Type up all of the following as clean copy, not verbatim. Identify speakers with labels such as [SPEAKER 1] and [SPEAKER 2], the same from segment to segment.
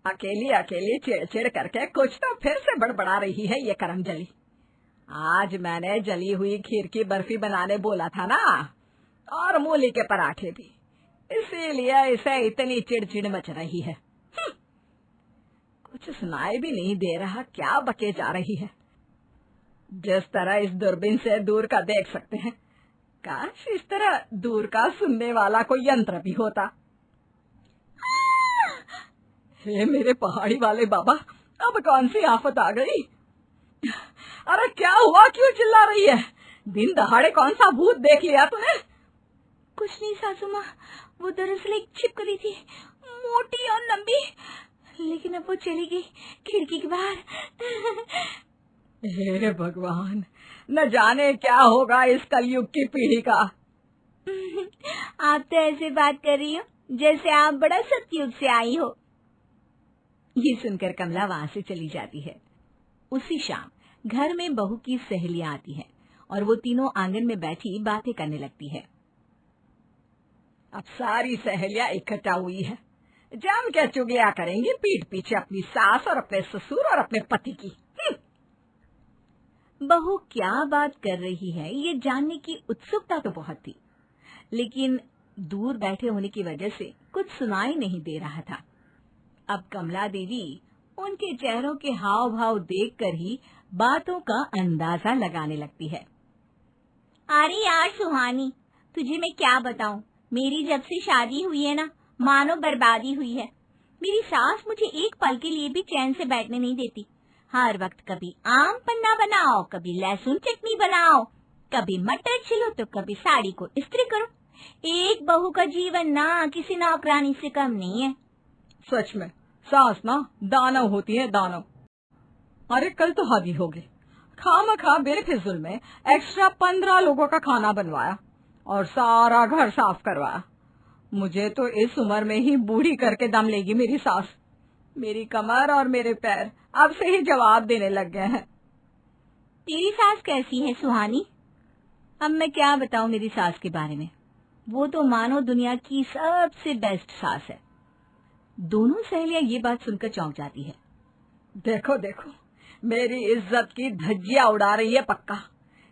[SPEAKER 1] अकेली अकेली चिड़चिड़ करके कुछ तो फिर से बड़बड़ा रही है ये करमजली। आज मैंने जली हुई खीर की बर्फी बनाने बोला था ना, और मूली के पराठे भी, इसीलिए इसे इतनी चिड़चिड़ मच रही है। कुछ सुनाई भी नहीं दे रहा, क्या बके जा रही है। जिस तरह इस दूरबीन से दूर का देख सकते हैं, काश इस तरह दूर का सुनने वाला कोई यंत्र भी होता। हे मेरे पहाड़ी वाले बाबा, अब कौन सी आफत आ गई। अरे क्या हुआ, क्यों चिल्ला रही है? दिन दहाड़े कौन सा भूत देख लिया तूने?
[SPEAKER 2] कुछ नहीं सासू माँ, वो दरअसल एक छिपकली थी, मोटी और लंबी, लेकिन अब वो चली गई खिड़की के बाहर।
[SPEAKER 1] हे भगवान, न जाने क्या होगा इस कलयुग की पीढ़ी का।
[SPEAKER 2] आप तो ऐसे बात कर रही हो जैसे आप बड़ा सतयुग से आई हो।
[SPEAKER 3] ये सुनकर कमला वहाँ से चली जाती है। उसी शाम घर में बहू की सहेलियां आती हैं और वो तीनों आंगन में बैठी बातें करने लगती है।
[SPEAKER 1] अब सारी सहेलियां इकट्ठा हुई है, जम के चुगलियां करेंगी पीठ पीछे अपनी सास और अपने ससुर और अपने पति की।
[SPEAKER 3] बहू क्या बात कर रही है ये जानने की उत्सुकता तो बहुत थी, लेकिन दूर बैठे होने की वजह से कुछ सुनाई नहीं दे रहा था। अब कमला देवी उनके चेहरों के हाव भाव देखकर ही बातों का अंदाजा लगाने लगती है।
[SPEAKER 2] अरे यार सुहानी, तुझे मैं क्या बताऊं, मेरी जब से शादी हुई है ना, मानो बर्बादी हुई है। मेरी सास मुझे एक पल के लिए भी चैन से बैठने नहीं देती। हर वक्त कभी आम पन्ना बनाओ, कभी लहसुन चटनी बनाओ, कभी मटर छिलो तो कभी साड़ी को इस्त्री करो। एक बहू का जीवन ना किसी नौकरानी से कम नहीं है।
[SPEAKER 1] सच में सास ना दानव होती है, दानव। अरे कल तो हद ही हो गई, खामखा बेफिजुल में एक्स्ट्रा 15 लोगों का खाना बनवाया और सारा घर साफ करवाया। मुझे तो इस उम्र में ही बूढ़ी करके दम लेगी मेरी सास। मेरी कमर और मेरे पैर अब से ही जवाब देने लग गए हैं।
[SPEAKER 2] तेरी सास कैसी है सुहानी?
[SPEAKER 3] अब मैं क्या बताऊं मेरी सास के बारे में, वो तो मानो दुनिया की सबसे बेस्ट सास है। दोनों सहेलियां ये बात सुनकर चौंक जाती है।
[SPEAKER 1] देखो देखो, मेरी इज्जत की धज्जियां उड़ा रही है पक्का,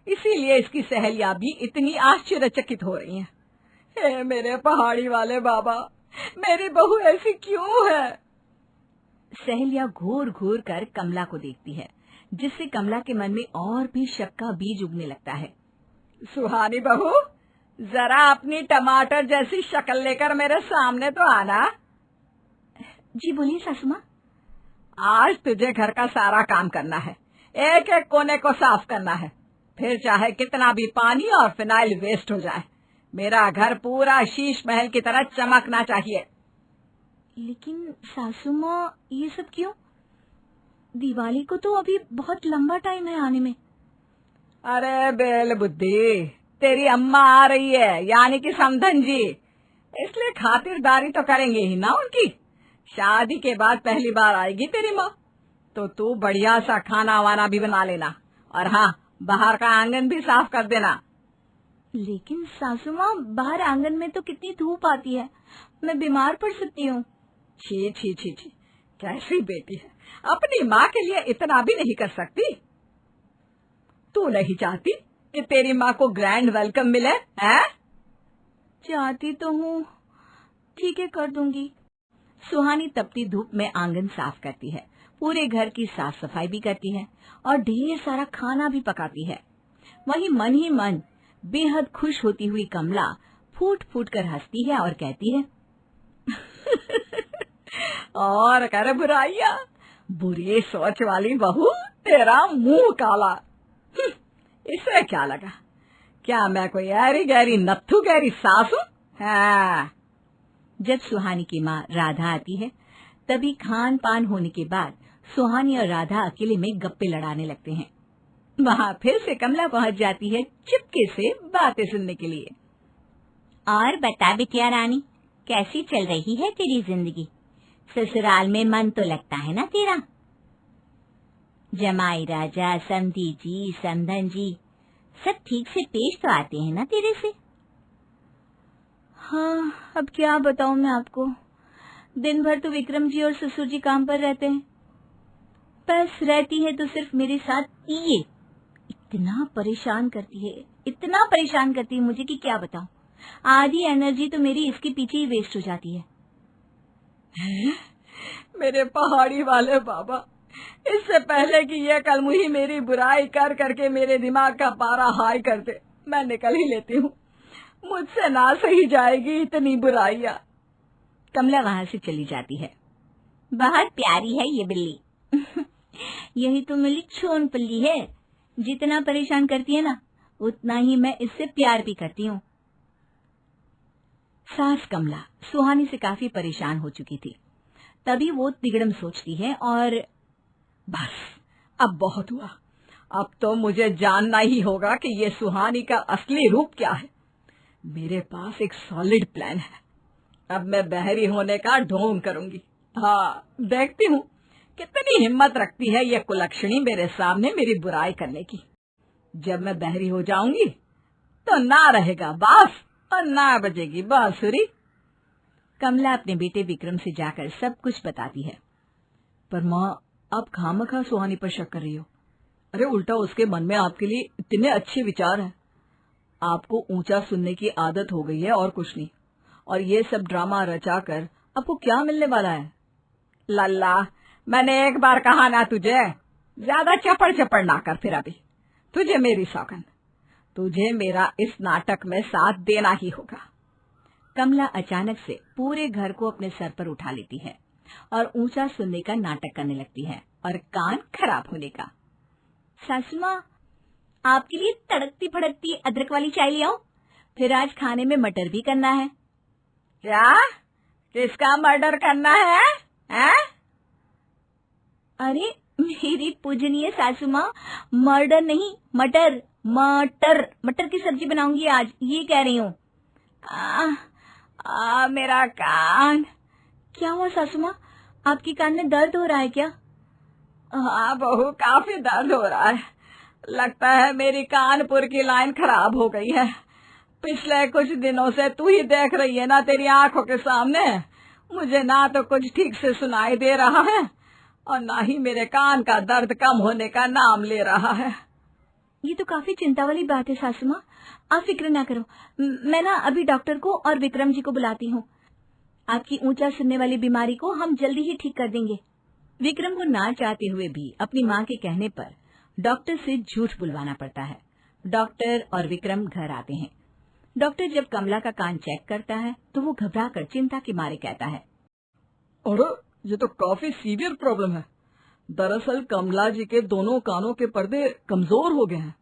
[SPEAKER 1] इसीलिए इसकी सहेलियां भी इतनी आश्चर्यचकित हो रही हैं। हे मेरे पहाड़ी वाले बाबा, मेरी बहू ऐसी क्यों है?
[SPEAKER 3] सहेलियां घूर घूर कर कमला को देखती है, जिससे कमला के मन में और भी शक का बीज उगने लगता है।
[SPEAKER 1] सुहानी बहू, जरा अपनी टमाटर जैसी शक्ल लेकर मेरे सामने तो आना।
[SPEAKER 3] जी बोलिए सासू माँ।
[SPEAKER 1] आज तुझे घर का सारा काम करना है, एक एक कोने को साफ करना है, फिर चाहे कितना भी पानी और फिनाइल वेस्ट हो जाए, मेरा घर पूरा शीश महल की तरह चमकना चाहिए।
[SPEAKER 2] लेकिन सासू माँ, ये सब क्यों? दिवाली को तो अभी बहुत लंबा टाइम है आने में।
[SPEAKER 1] अरे बेल बुद्धि, तेरी अम्मा आ रही है, यानी कि समधन जी, इसलिए खातिरदारी तो करेंगे ही ना उनकी। शादी के बाद पहली बार आएगी तेरी माँ, तो तू बढ़िया सा खाना वाना भी बना लेना, और हाँ, बाहर का आंगन भी साफ कर देना।
[SPEAKER 2] लेकिन सासू माँ, बाहर आंगन में तो कितनी धूप आती है, मैं बीमार पड़ सकती हूँ।
[SPEAKER 1] छी छी छी छी, कैसी बेटी है, अपनी माँ के लिए इतना भी नहीं कर सकती? तू नहीं चाहती कि तेरी माँ को ग्रैंड वेलकम मिले? हैं?
[SPEAKER 2] चाहती तो हूँ, ठीक है कर दूंगी।
[SPEAKER 3] सुहानी तपती धूप में आंगन साफ करती है, पूरे घर की साफ सफाई भी करती है और ढेर सारा खाना भी पकाती है। वहीं मन ही मन बेहद खुश होती हुई कमला फूट फूट कर हंसती है और कहती है,
[SPEAKER 1] और कर बुराइया, बुरी सोच वाली बहू, तेरा मुंह काला। इसे क्या लगा, क्या मैं कोई ऐरी गहरी नत्थू गहरी सास हूँ? हाँ।
[SPEAKER 3] जब सुहानी की माँ राधा आती है, तभी खान पान होने के बाद सुहानी और राधा अकेले में गप्पे लड़ाने लगते हैं। वहाँ फिर से कमला पहुँच जाती है चुपके से बातें सुनने के लिए।
[SPEAKER 2] और बता बिटिया रानी, कैसी चल रही है तेरी जिंदगी? ससुराल में मन तो लगता है ना तेरा? जमाई राजा, समधी जी, समधन जी सब ठीक से पेश तो आते हैं ना तेरे से?
[SPEAKER 3] हाँ, अब क्या बताऊं मैं आपको, दिन भर तो विक्रम जी और ससुर जी काम पर रहते हैं, बस रहती है तो सिर्फ मेरे साथ। ये इतना परेशान करती है मुझे कि क्या बताऊं। आधी एनर्जी तो मेरी इसके पीछे ही वेस्ट हो जाती है।
[SPEAKER 1] मेरे पहाड़ी वाले बाबा, इससे पहले कि ये कल मुही मेरी बुराई कर करके मेरे दिमाग का पारा हाई कर दे, मैं निकल ही लेती हूँ। मुझसे ना सही जाएगी इतनी बुराइयां।
[SPEAKER 3] कमला वहां से चली जाती है। बहुत प्यारी है ये बिल्ली। यही तो मेरी छोन पल्ली है, जितना परेशान करती है ना उतना ही मैं इससे प्यार भी करती हूँ। सास कमला सुहानी से काफी परेशान हो चुकी थी। तभी वो तिगड़म सोचती है और
[SPEAKER 1] बस अब बहुत हुआ, अब तो मुझे जानना ही होगा कि ये सुहानी का असली रूप क्या है। मेरे पास एक सॉलिड प्लान है। अब मैं बहरी होने का ढोंग करूंगी। हाँ, देखती हूँ कितनी हिम्मत रखती है ये कुलक्षणी मेरे सामने मेरी बुराई करने की। जब मैं बहरी हो जाऊंगी तो ना रहेगा बांस और ना बजेगी बांसुरी।
[SPEAKER 3] कमला अपने बेटे विक्रम से जाकर सब कुछ बताती है।
[SPEAKER 1] पर माँ, आप खामखा सुहानी पर शक कर रही हो। अरे उल्टा उसके मन में आपके लिए इतने अच्छे विचार हैं। आपको ऊंचा सुनने की आदत हो गई है और कुछ नहीं। और ये सब ड्रामा रचाकर आपको क्या मिलने वाला है? लल्ला, मैंने एक बार कहा ना तुझे, ज्यादा चपड़ ना कर फिर अभी। तुझे मेरी सौगंध, तुझे मेरा इस नाटक में साथ देना ही होगा।
[SPEAKER 3] कमला अचानक से पूरे घर को अपने सर पर उठा लेती है और ऊंचा सुनने का नाटक करने लगती है और कान खराब होने का। सासू माँ, आपके लिए तड़कती फड़कती अदरक वाली चाय ले आऊं? फिर आज खाने में मटर भी करना है।
[SPEAKER 1] क्या? किसका मर्डर करना है?
[SPEAKER 3] अरे मेरी पूजनीय सासू माँ, मर्डर नहीं, मटर मटर मटर की सब्जी बनाऊंगी आज, ये कह रही हूँ।
[SPEAKER 1] मेरा कान।
[SPEAKER 3] क्या हुआ सासू माँ, आपके कान में दर्द हो रहा है क्या?
[SPEAKER 1] हाँ बहू, काफी दर्द हो रहा है। लगता है मेरी कानपुर की लाइन खराब हो गई है। पिछले कुछ दिनों से तू ही देख रही है ना, तेरी आंखों के सामने मुझे ना तो कुछ ठीक से सुनाई दे रहा है और ना ही मेरे कान का दर्द कम होने का नाम ले रहा है।
[SPEAKER 3] ये तो काफी चिंता वाली बात है सासू माँ, आप फिक्र ना करो। मैं ना अभी डॉक्टर को और विक्रम जी को बुलाती हूँ। आपकी ऊंचा सुनने वाली बीमारी को हम जल्दी ही ठीक कर देंगे। विक्रम को ना चाहते हुए भी अपनी माँ के कहने पर डॉक्टर से झूठ बुलवाना पड़ता है। डॉक्टर और विक्रम घर आते हैं। डॉक्टर जब कमला का कान चेक करता है तो वो घबराकर चिंता के मारे कहता है,
[SPEAKER 1] अरे ये तो काफी सीवियर प्रॉब्लम है। दरअसल कमला जी के दोनों कानों के पर्दे कमजोर हो गए हैं।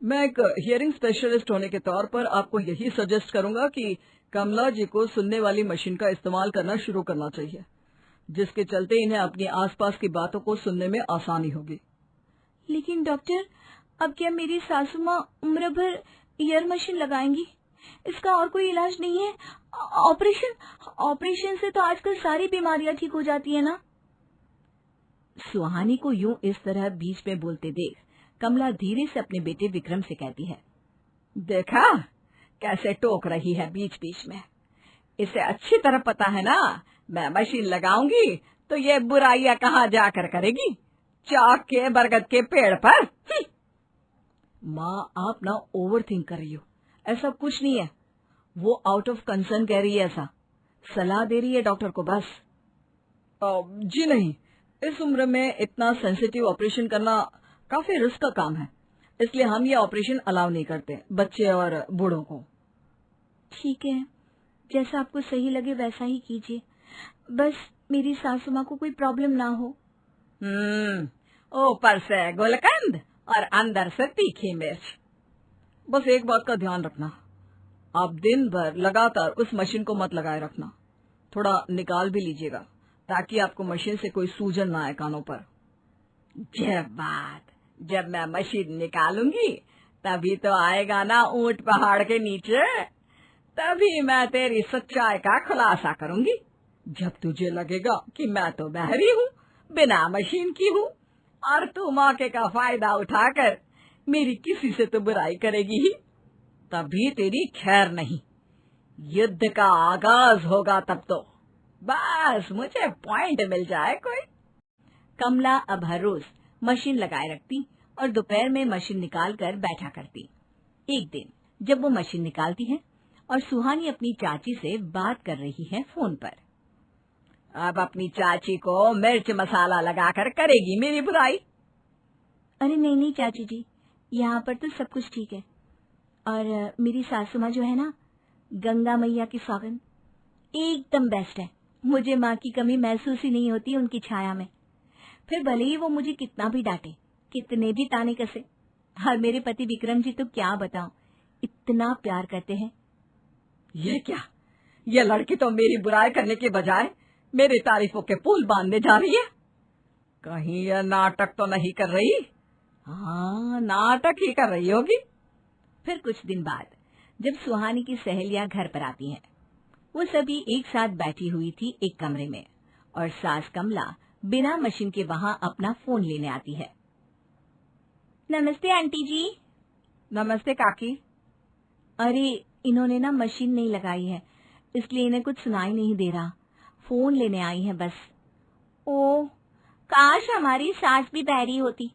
[SPEAKER 1] मैं एक हियरिंग स्पेशलिस्ट होने के तौर पर आपको यही सजेस्ट करूंगा कि कमला जी को सुनने वाली मशीन का इस्तेमाल करना शुरू करना चाहिए, जिसके चलते इन्हें अपनी आसपास की बातों को सुनने में आसानी होगी।
[SPEAKER 3] लेकिन डॉक्टर, अब क्या मेरी सासू माँ उम्र भर ईयर मशीन लगाएंगी? इसका और कोई इलाज नहीं है? ऑपरेशन से तो आजकल सारी बीमारियां ठीक हो जाती है ना? सुहानी को यूं इस तरह बीच में बोलते देख कमला धीरे से अपने बेटे विक्रम से कहती है,
[SPEAKER 1] देखा कैसे टोक रही है बीच बीच में। इसे अच्छी तरह पता है ना, मैं मशीन लगाऊंगी तो ये बुराइयां कहाँ जाकर करेगी, चौक के बरगद के पेड़ पर। माँ, आप ना ओवर थिंक कर रही हो। ऐसा कुछ नहीं है, वो आउट ऑफ कंसर्न कह रही है, ऐसा सलाह दे रही है डॉक्टर को बस। जी नहीं, इस उम्र में इतना सेंसिटिव ऑपरेशन करना काफी रिस्क का काम है, इसलिए हम ये ऑपरेशन अलाउ नहीं करते बच्चे और बूढ़ों को।
[SPEAKER 3] ठीक है, जैसा आपको सही लगे वैसा ही कीजिए, बस मेरी सासू माँ को कोई प्रॉब्लम ना हो।
[SPEAKER 1] ऊपर से गुलकंद और अंदर से तीखी मिर्च। बस एक बात का ध्यान रखना, आप दिन भर लगातार उस मशीन को मत लगाए रखना, थोड़ा निकाल भी लीजिएगा ताकि आपको मशीन से कोई सूजन ना आए कानों पर। जब मैं मशीन निकालूंगी तभी तो आएगा ना ऊंट पहाड़ के नीचे, तभी मैं तेरी सच्चाई का खुलासा करूंगी। जब तुझे लगेगा कि मैं तो बहरी हूँ, बिना मशीन की हूँ, और तू मौके का फायदा उठाकर मेरी किसी से तो बुराई करेगी ही, तभी तेरी खैर नहीं, युद्ध का आगाज होगा तब तो। बस मुझे पॉइंट मिल जाए कोई।
[SPEAKER 3] कमला अब हर रोज मशीन लगाए रखती और दोपहर में मशीन निकाल कर बैठा करती। एक दिन जब वो मशीन निकालती है और सुहानी अपनी चाची से बात कर रही है फोन पर।
[SPEAKER 1] अब अपनी चाची को मिर्च मसाला लगाकर करेगी मेरी बुराई।
[SPEAKER 3] अरे नहीं नहीं चाची जी, यहाँ पर तो सब कुछ ठीक है। और मेरी सासू माँ जो है ना, गंगा मैया की सौगंध, एकदम बेस्ट है। मुझे माँ की कमी महसूस ही नहीं होती उनकी छाया में। फिर भले ही वो मुझे कितना भी डांटे, कितने भी ताने कसे। और मेरे पति विक्रम जी तो क्या बताऊं, इतना प्यार करते हैं।
[SPEAKER 1] ये क्या, ये लड़की तो मेरी बुराई करने के बजाय मेरी तारीफों के पुल बांधने जा रही है। कहीं यह नाटक तो नहीं कर रही? हाँ, नाटक ही कर रही होगी।
[SPEAKER 3] फिर कुछ दिन बाद जब सुहानी की सहेलियां घर पर आती हैं, वो सभी एक साथ बैठी हुई थी एक कमरे में, और सास कमला बिना मशीन के वहां अपना फोन लेने आती है। नमस्ते आंटी जी।
[SPEAKER 1] नमस्ते काकी।
[SPEAKER 3] अरे इन्होंने ना मशीन नहीं लगाई है, इसलिए इन्हें कुछ सुनाई नहीं दे रहा। फोन लेने आई है बस।
[SPEAKER 2] ओ, काश हमारी सास भी बहरी होती,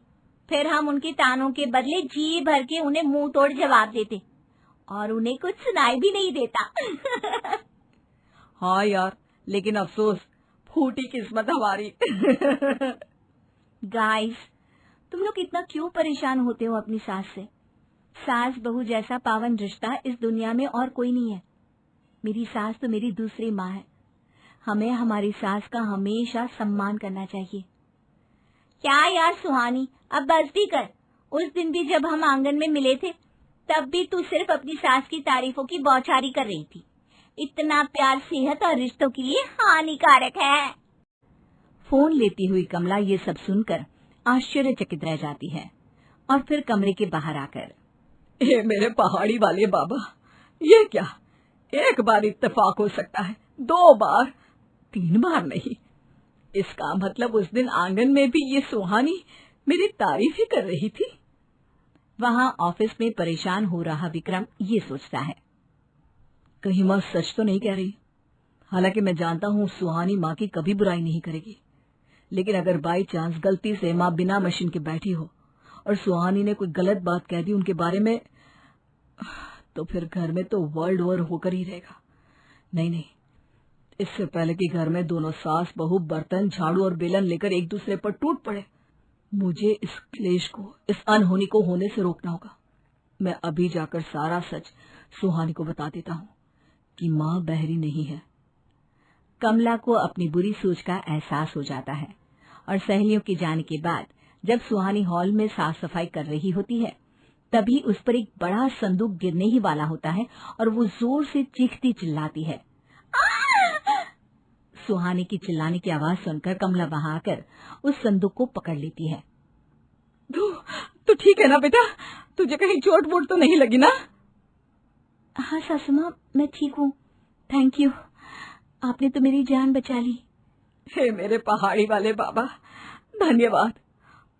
[SPEAKER 2] फिर हम उनके तानों के बदले जी भर के उन्हें मुंह तोड़ जवाब देते और उन्हें कुछ सुनाई भी नहीं देता।
[SPEAKER 1] हाँ यार, लेकिन अफसोस, फूटी किस्मत हमारी।
[SPEAKER 3] गाइस, तुम लोग इतना क्यों परेशान होते हो अपनी सास से? सास बहू जैसा पावन रिश्ता इस दुनिया में और कोई नहीं है। मेरी सास तो मेरी दूसरी माँ है। हमें हमारी सास का हमेशा सम्मान करना चाहिए।
[SPEAKER 2] क्या यार सुहानी, अब बस भी कर। उस दिन भी जब हम आंगन में मिले थे, तब भी तू सिर्फ अपनी सास की तारीफों की बौछारी कर रही थी। इतना प्यार सेहत और रिश्तों के लिए हानिकारक है।
[SPEAKER 3] फोन लेती हुई कमला ये सब सुनकर आश्चर्यचकित रह जाती है और फिर कमरे के बाहर आकर,
[SPEAKER 1] ये मेरे पहाड़ी वाले बाबा, ये क्या, एक बार इत्तेफाक हो सकता है, 2 बार, 3 बार नहीं। इसका मतलब उस दिन आंगन में भी ये सुहानी मेरी तारीफ ही कर रही थी।
[SPEAKER 3] वहाँ ऑफिस में परेशान हो रहा विक्रम ये सोचता है, कहीं माँ सच तो नहीं कह रही। हालांकि मैं जानता हूँ सुहानी माँ की कभी बुराई नहीं करेगी, लेकिन अगर बाई चांस गलती से माँ बिना मशीन के बैठी हो और सुहानी ने कोई गलत बात कह दी उनके बारे में, तो फिर घर में तो वर्ल्ड वॉर होकर ही रहेगा। नहीं, इससे पहले कि घर में दोनों सास बहू बर्तन झाड़ू और बेलन लेकर एक दूसरे पर टूट पड़े, मुझे इस क्लेश को, इस अनहोनी को होने से रोकना होगा। मैं अभी जाकर सारा सच सुहानी को बता देता हूँ कि माँ बहरी नहीं है। कमला को अपनी बुरी सोच का एहसास हो जाता है और सहेलियों के जाने के बाद जब सुहानी हॉल में साफ सफाई कर रही होती है, तभी उस पर एक बड़ा संदूक गिरने ही वाला होता है और वो जोर से चीखती चिल्लाती है। सुहानी की चिल्लाने की आवाज सुनकर कमला वहां आकर उस संदूक को पकड़ लेती है।
[SPEAKER 1] तू ठीक है ना बेटा? तुझे कहीं चोट वोट तो नहीं लगी ना?
[SPEAKER 3] हाँ सासू माँ, मैं ठीक हूँ, थैंक यू, आपने तो मेरी जान बचा ली।
[SPEAKER 1] हे मेरे पहाड़ी वाले बाबा, धन्यवाद।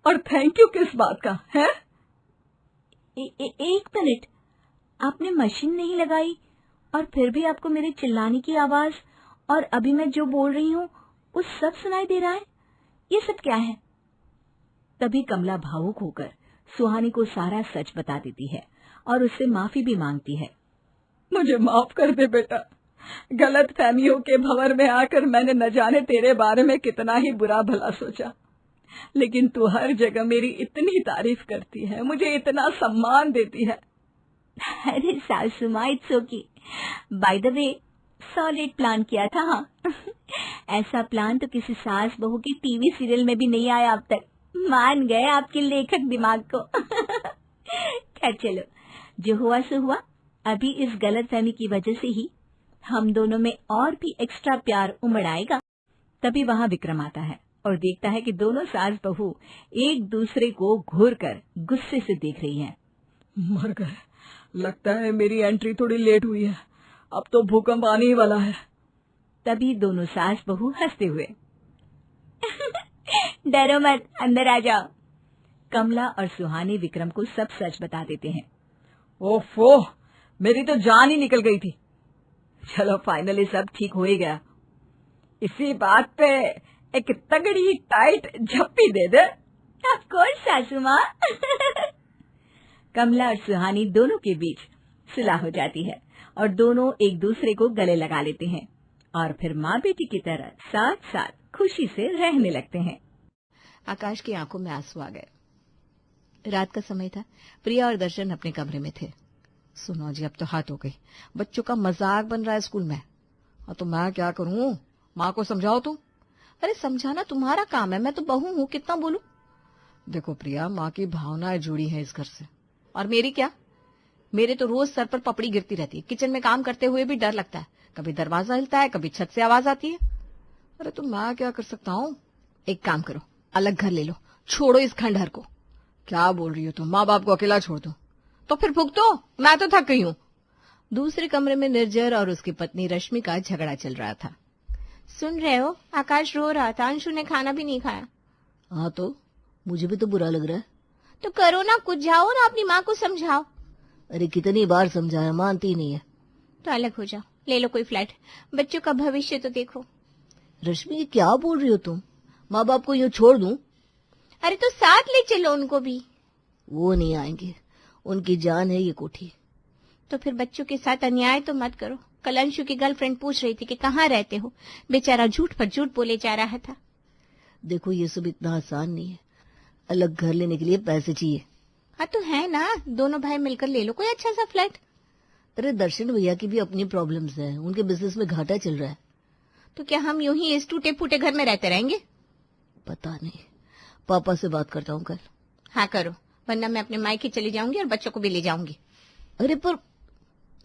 [SPEAKER 1] और थैंक यू किस बात का है?
[SPEAKER 3] एक मिनट, आपने मशीन नहीं लगाई और फिर भी आपको मेरे चिल्लाने की आवाज और अभी मैं जो बोल रही हूँ वो सब सुनाई दे रहा है। ये सब क्या है? तभी कमला भावुक होकर सुहानी को सारा सच बता देती है और उससे माफी भी मांगती है।
[SPEAKER 1] मुझे माफ कर दे बेटा, गलत फहमियों के भंवर में आकर मैंने न जाने तेरे बारे में कितना ही बुरा भला सोचा, लेकिन तू हर जगह मेरी इतनी तारीफ करती है, मुझे इतना सम्मान देती है।
[SPEAKER 3] अरे सासू माँ, it's okay. By the way, solid plan किया था। हाँ ऐसा प्लान तो किसी सास बहू के टीवी सीरियल में भी नहीं आया अब तक। मान गए आपके लेखक दिमाग को। खैर चलो, जो हुआ सो हुआ। अभी इस गलतफहमी की वजह से ही हम दोनों में और भी एक्स्ट्रा प्यार उमड़ आएगा। तभी वहाँ विक्रम आता है और देखता है कि दोनों सास बहू एक दूसरे को घूर कर गुस्से से देख रही हैं।
[SPEAKER 1] मर गए, लगता है मेरी एंट्री थोड़ी लेट हुई है, अब तो भूकंप आने ही वाला है।
[SPEAKER 3] तभी दोनों सास बहू हंसते हुए, डरो मत, अंदर आ जाओ। कमला और सुहानी विक्रम को सब सच बता देते हैं।
[SPEAKER 1] ओफो, मेरी तो जान ही निकल गई थी। चलो फाइनली सब ठीक हो ही गया। इसी बात पे एक तगड़ी टाइट झप्पी दे दे।
[SPEAKER 2] ऑफ कोर्स सासू माँ।
[SPEAKER 3] कमला और सुहानी दोनों के बीच सुलह हो जाती है और दोनों एक दूसरे को गले लगा लेते हैं और फिर माँ बेटी की तरह साथ साथ खुशी से रहने लगते हैं। आकाश की आंखों में आंसू आ गए। रात का समय था। प्रिया और दर्शन अपने कमरे में थे। सुनो जी, अब तो हाथ हो गई। बच्चों का मजाक बन रहा है स्कूल में। और तो मैं क्या करूं? माँ को समझाओ तुम। अरे समझाना तुम्हारा काम है, मैं तो बहू हूं, कितना बोलूं? देखो प्रिया, माँ की भावनाएं जुड़ी हैं इस घर से। और मेरी क्या? मेरे तो रोज सर पर पपड़ी गिरती रहती है। किचन में काम करते हुए भी डर लगता है। कभी दरवाजा हिलता है, कभी छत से आवाज आती है। अरे तो मैं क्या कर सकता हूँ? एक काम करो, अलग घर ले लो, छोड़ो इस खंडहर को। क्या बोल रही हो तुम? माँ बाप को अकेला छोड़ दो तो फिर भुगतो, मैं तो थक गई हूँ। दूसरे कमरे में निर्जर और उसकी पत्नी रश्मि का झगड़ा चल रहा था।
[SPEAKER 2] सुन रहे हो, आकाश रो रहा था, अंशु ने खाना भी नहीं खाया।
[SPEAKER 3] हाँ तो मुझे भी तो बुरा लग रहा है।
[SPEAKER 2] तो करो ना कुछ, जाओ ना अपनी माँ को समझाओ।
[SPEAKER 3] अरे कितनी बार समझाया, मानती नहीं है।
[SPEAKER 2] तो अलग हो जाओ, ले लो कोई फ्लैट, बच्चों का भविष्य तो देखो।
[SPEAKER 3] रश्मि क्या बोल रही हो तुम? माँ बाप को यूँ छोड़ दूं?
[SPEAKER 2] अरे तो साथ ले चलो उनको भी।
[SPEAKER 3] वो नहीं आएंगे, उनकी जान है ये कोठी।
[SPEAKER 2] तो फिर बच्चों के साथ अन्याय तो मत करो। कल अंशु की गर्लफ्रेंड पूछ रही थी कि कहाँ रहते हो, बेचारा झूठ पर झूठ बोले जा रहा था।
[SPEAKER 3] देखो ये सब इतना आसान नहीं है। अलग घर लेने के लिए पैसे चाहिए।
[SPEAKER 2] हाँ तो है ना, दोनों भाई मिलकर ले लो कोई अच्छा सा फ्लैट।
[SPEAKER 3] अरे दर्शन भैया की भी अपनी प्रॉब्लम्स है, उनके बिजनेस में घाटा चल रहा है।
[SPEAKER 2] तो क्या हम यूं ही इस टूटे फूटे घर में रहते रहेंगे?
[SPEAKER 3] पता नहीं, पापा से बात करता हूँ कल।
[SPEAKER 2] हाँ करो, वरना मैं अपने मायके चली जाऊंगी और बच्चों को भी ले जाऊंगी।
[SPEAKER 3] अरे पर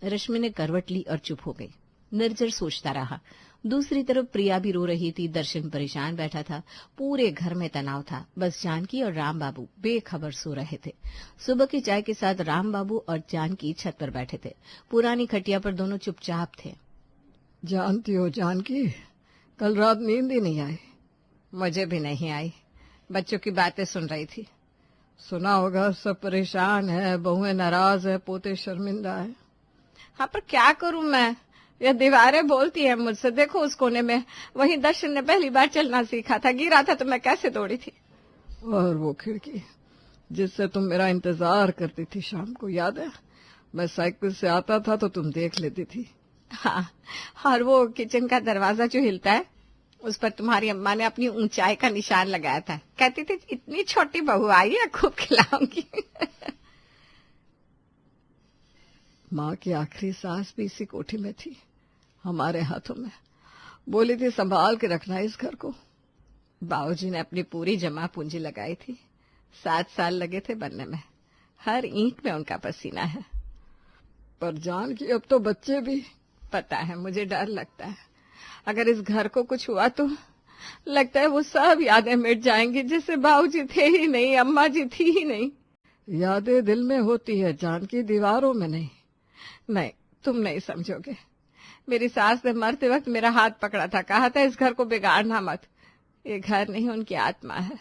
[SPEAKER 3] रश्मि ने करवट ली और चुप हो गई। निर्जर सोचता रहा। दूसरी तरफ प्रिया भी रो रही थी। दर्शन परेशान बैठा था। पूरे घर में तनाव था। बस जानकी और राम बाबू बेखबर सो रहे थे। सुबह की चाय के साथ राम बाबू और जानकी छत पर बैठे थे। पुरानी खटिया पर दोनों चुपचाप थे।
[SPEAKER 1] जानती हो जानकी, कल रात नींद ही नहीं आई।
[SPEAKER 3] मुझे भी नहीं आई, बच्चों की बातें सुन रही थी।
[SPEAKER 1] सुना होगा, सब परेशान है, बहुएं नाराज है, पोते शर्मिंदा है।
[SPEAKER 3] हाँ पर क्या करूं मैं? यह दीवारें बोलती है मुझसे। देखो उस कोने में, वहीं दर्शन ने पहली बार चलना सीखा था। गिरा था तो मैं कैसे दौड़ी थी।
[SPEAKER 1] और वो खिड़की जिससे तुम मेरा इंतजार करती थी शाम को, याद है? मैं साइकिल से आता था तो तुम देख लेती थी।
[SPEAKER 3] हाँ, और वो किचन का दरवाजा जो हिलता है, उस पर तुम्हारी अम्मा ने अपनी ऊंचाई का निशान लगाया था। कहती थी इतनी छोटी बहू आई है, खूब खिलाऊंगी।
[SPEAKER 1] माँ की आखिरी सांस भी इसी कोठी में थी, हमारे हाथों में। बोली थी संभाल के रखना इस घर को।
[SPEAKER 3] बाबूजी ने अपनी पूरी जमा पूंजी लगाई थी। 7 साल लगे थे बनने में। हर ईंट में उनका पसीना है।
[SPEAKER 1] पर जान की अब तो बच्चे भी।
[SPEAKER 3] पता है, मुझे डर लगता है अगर इस घर को कुछ हुआ तो लगता है वो सब यादें मिट जाएंगी, जैसे बाबूजी थे ही नहीं, अम्मा जी थी ही नहीं।
[SPEAKER 1] यादें दिल में होती है जानकी, दीवारों में नहीं।
[SPEAKER 3] नहीं, तुम नहीं समझोगे। मेरी सास ने मरते वक्त मेरा हाथ पकड़ा था, कहा था इस घर को बिगाड़ना मत। ये घर नहीं, उनकी आत्मा है।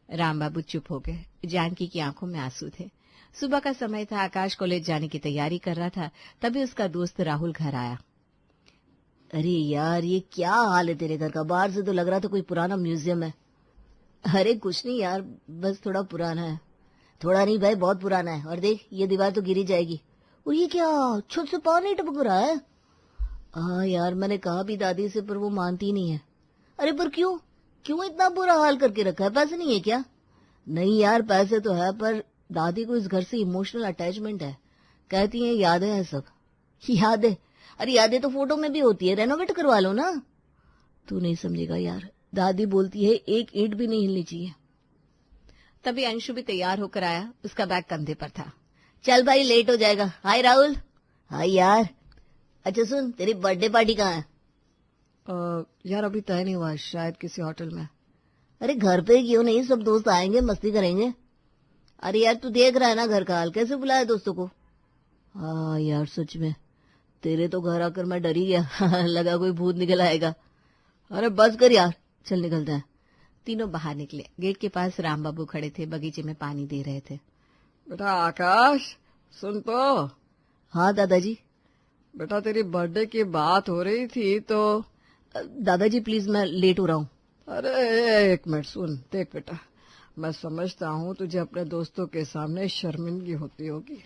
[SPEAKER 3] राम बाबू चुप हो गए। जानकी की आंखों में आंसू थे। सुबह का समय था। आकाश कॉलेज जाने की तैयारी कर रहा था। तभी उसका दोस्त राहुल घर आया।
[SPEAKER 4] अरे यार, ये क्या हाल है तेरे घर का? बाहर से तो लग रहा था कोई पुराना म्यूजियम है। अरे कुछ नहीं यार, बस थोड़ा पुराना है। थोड़ा नहीं भाई, बहुत पुराना है। और देख, ये दीवार तो गिरी जाएगी। और ये क्या, छत से पानी टपक रहा है। हाँ यार, मैंने कहा भी दादी से, पर वो मानती नहीं है। अरे पर क्यों क्यों इतना बुरा हाल करके रखा है? पैसे नहीं है क्या? नहीं यार, पैसे तो है, पर दादी को इस घर से इमोशनल अटैचमेंट है। कहती है यादें हैं सब। यादें? अरे यादें तो फोटो में भी होती है, रेनोवेट करवा लो ना। तू नहीं समझेगा यार, दादी बोलती है एक ईंट भी नहीं हिलनी चाहिए।
[SPEAKER 3] तभी अंशु भी तैयार होकर आया। उसका बैग कंधे पर था।
[SPEAKER 4] चल भाई, लेट हो जाएगा। हाय राहुल। हाय यार। अच्छा सुन, तेरी बर्थडे पार्टी कहाँ है?
[SPEAKER 1] यार अभी तय नहीं हुआ, शायद किसी होटल में।
[SPEAKER 4] अरे घर पे क्यों नहीं, सब दोस्त आएंगे, मस्ती करेंगे। अरे यार, तू देख रहा है ना घर का हाल, कैसे बुलाया दोस्तों को। हाँ यार सच में, तेरे तो घर आकर मैं डर ही गया। लगा कोई भूत निकल आएगा। अरे बस कर यार, चल निकलते हैं।
[SPEAKER 3] तीनों बाहर निकले। गेट के पास राम बाबू खड़े थे, बगीचे में पानी दे रहे थे।
[SPEAKER 1] बेटा आकाश, सुन तो।
[SPEAKER 4] हाँ दादाजी।
[SPEAKER 1] बेटा तेरी बर्थडे की बात हो रही थी तो
[SPEAKER 4] दादाजी प्लीज, मैं लेट हो रहा हूँ।
[SPEAKER 1] अरे एक मिनट सुन, देख बेटा, मैं समझता हूँ तुझे अपने दोस्तों के सामने शर्मिंदगी होती होगी।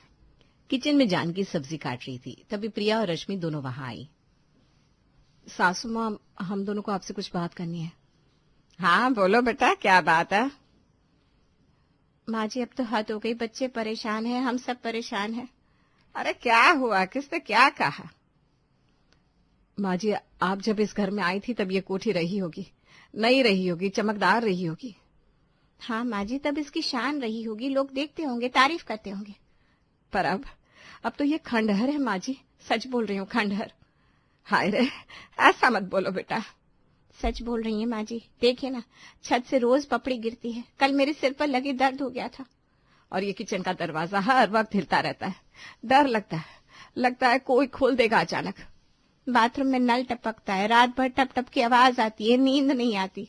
[SPEAKER 3] किचन में जानकी सब्जी काट रही थी, तभी प्रिया और रश्मि दोनों वहां आई। सासू माँ, हम दोनों को आपसे कुछ बात करनी है।
[SPEAKER 1] हाँ बोलो बेटा, क्या बात है?
[SPEAKER 3] माँ जी, अब तो हद हो गई, बच्चे परेशान हैं, हम सब परेशान हैं।
[SPEAKER 1] अरे क्या हुआ, किसने क्या कहा?
[SPEAKER 3] माँ जी, आप जब इस घर में आई थी तब ये कोठी रही होगी, नई रही होगी, चमकदार रही होगी। हाँ माँ जी, तब इसकी शान रही होगी, लोग देखते होंगे, तारीफ करते होंगे। पर अब तो ये खंडहर है माँ जी, सच बोल रही हूँ, खंडहर।
[SPEAKER 1] हाय रे, ऐसा मत बोलो बेटा।
[SPEAKER 3] सच बोल रही है माँ जी, देखिए ना, छत से रोज पपड़ी गिरती है, कल मेरे सिर पर लगी दर्द हो गया था।
[SPEAKER 1] और ये किचन का दरवाजा हर वक्त हिलता रहता है, डर लगता है कोई खोल देगा अचानक।
[SPEAKER 3] बाथरूम में नल टपकता है, रात भर टप टप की आवाज आती है, नींद नहीं आती।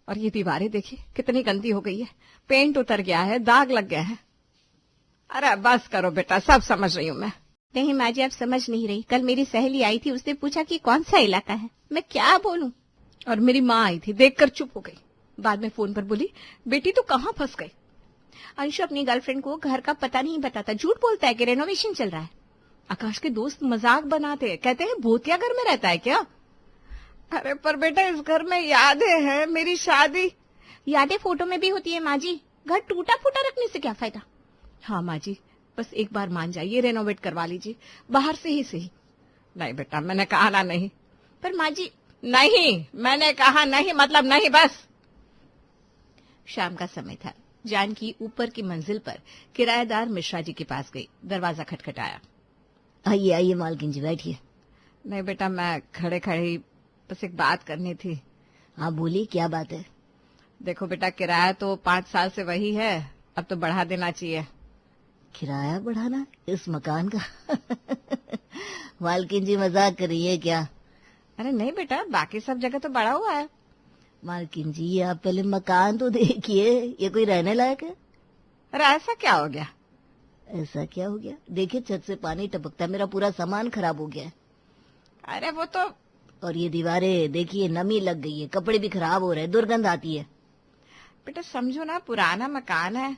[SPEAKER 1] और ये दीवारें देखिए कितनी गंदी हो गई है, पेंट उतर गया है, दाग लग गया है। अरे बस करो बेटा, सब समझ रही हूँ मैं।
[SPEAKER 3] नहीं माँ जी, आप समझ नहीं रही। कल मेरी सहेली आई थी, उसने पूछा कि कौन सा इलाका है, मैं क्या बोलूं।
[SPEAKER 1] और मेरी माँ आई थी, देखकर चुप हो गई। बाद में फोन पर बोली, बेटी तू कहाँ फंस गई?
[SPEAKER 3] अंशु अपनी गर्लफ्रेंड को घर का पता नहीं बताता, झूठ बोलता है कि रेनोवेशन चल रहा है।
[SPEAKER 1] आकाश के दोस्त मजाक बनाते हैं, कहते हैं भूतिया घर में रहता है क्या? अरे पर बेटा, इस घर में यादें हैं, मेरी शादी।
[SPEAKER 3] यादें फोटो में भी होती है माँ जी, घर टूटा फूटा रखने से क्या फायदा।
[SPEAKER 1] हाँ माँ जी, बस एक बार मान जाइए, रेनोवेट करवा लीजिए, बाहर से ही सही। नहीं बेटा, मैंने कहा ना नहीं।
[SPEAKER 3] पर माँ जी,
[SPEAKER 1] नहीं, मैंने कहा नहीं, मतलब नहीं, बस।
[SPEAKER 3] शाम का समय था। जानकी ऊपर की मंजिल पर किराएदार मिश्रा जी के पास गई। दरवाजा खटखटाया।
[SPEAKER 4] आइए आइए मालकिन जी, बैठिए।
[SPEAKER 1] नहीं बेटा, मैं खड़े खड़े बस एक बात करनी थी।
[SPEAKER 4] हाँ बोलिए, क्या बात है?
[SPEAKER 1] देखो बेटा, किराया तो 5 साल से वही है, अब तो बढ़ा देना चाहिए।
[SPEAKER 4] किराया बढ़ाना इस मकान का? मालकिन जी मजाक कर रही है क्या?
[SPEAKER 1] अरे नहीं बेटा, बाकी सब जगह तो बढ़ा हुआ है।
[SPEAKER 4] मालकिन जी, आप पहले मकान तो देखिए, ये कोई रहने लायक है?
[SPEAKER 1] अरे ऐसा क्या हो गया?
[SPEAKER 4] ऐसा क्या हो गया? देखिए, छत से पानी टपकता है, मेरा पूरा सामान खराब हो गया है।
[SPEAKER 1] अरे वो तो।
[SPEAKER 4] और ये दीवारें देखिए, नमी लग गई है, कपड़े भी खराब हो रहे हैं, दुर्गंध आती है।
[SPEAKER 1] बेटा समझो ना, पुराना मकान है।